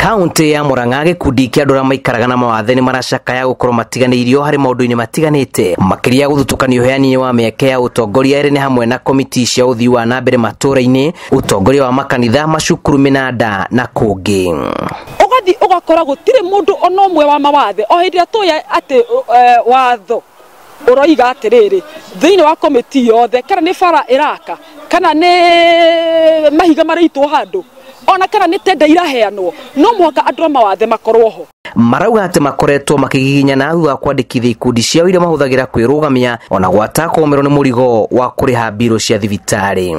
Kaunti ya Murang'a gikundi kia andũ arĩa maikaraga na mawathe nĩ maracakaya gũkorwo matiganĩirio harĩ maũndũ-inĩ matiganĩte makĩria gũthutũkanio ũheani wa mĩeke ya ũtongoria ĩrĩ nĩ hamwe na komiti cia ũthii wa na mbere matũũra-inĩ, ũtongoria wa makanitha, macukuru, mĩnanda na kũngĩ. Ũgathi ũgakora gũtirĩ mũndũ ona ũmwe wa mawathe o hĩndĩ ĩrĩa atĩ watho ũroiga atĩrĩrĩ thĩinĩ wa komiti yothe kana nĩ bara ĩraka kana nĩ mahiga marĩitwo handũ ona kana nĩ tenda iraheanwo no mũhaka andũ a mawathe makorwo ho. Marauga atĩ makoretwo makĩgiginyana thutha wa kwandĩkithia ikundi ciao iria mahũthagĩra kwĩrũgamia ona gwata kũgomerwo nĩ mũrigo wa kũrĩha mbirũ cia thibitarĩ.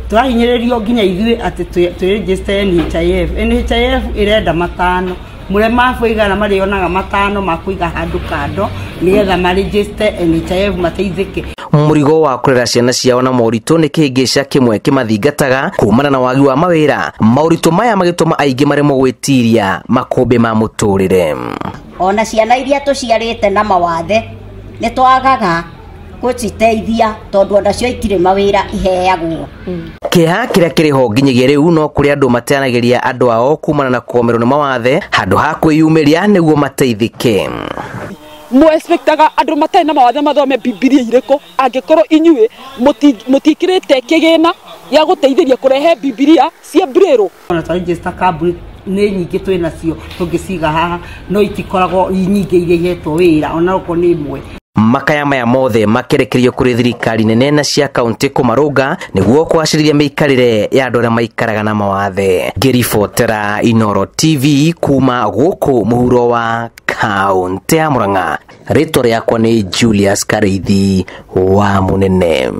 Tũrahinyĩrĩrio nginya ithuĩ atĩ twĩregister NHIF. NHIF ĩrenda matano mũrema foigana marĩonaga matano makũiga handũ kando nĩgetha maregister NHIF mateithĩke. Mũrigo wa kũrera ciana ciao na moritũ nĩ kĩhĩngĩca kĩmwe kĩmathingataga kumana na wagi wa mawĩra. Maũritũ maya magĩtũma aingĩ maremwo gwĩtiria makũmbĩ ma mũtũrĩre. Ona ciana iria tũciarĩte na mawathe nĩ twagaga gũciteithia tondũ onacio itirĩ mawĩra iheagwo. Kĩeha kĩrĩa kĩrĩ ho nginyagia rĩu no kũrĩ andũ mateanagĩria andũ ao kumana na kũgomerwo nĩ mawathe handũ ha kwĩyumĩria nĩguo mateithĩke. Expectaga andũ matarĩ na mawathe mathome Bibilia irĩkũ angĩkorwo inyuĩ mũtikĩrĩte kĩgĩna gĩa gũteithĩria kũrehe Bibilia cia Braille. Ona tũregister kambuni nĩ nyingĩ twĩ nacio tũngĩciga haha no itikoragwo nyingĩ iria ihetwo wĩra ona uko nĩ imwe. Makaya maya mothe makerekerio kũrĩ thirikari nene na cia kaunti kũmarũnga nĩguo kũgacĩrithia mĩikarĩre ya andũ arĩa maikaraga na mawathe. Ngĩribotera Inooro TV kuma gũkũ mũhuro wa kaunti ya Murang'a. Rĩtwa rĩakwa nĩ Julius Kareithi wa Munene.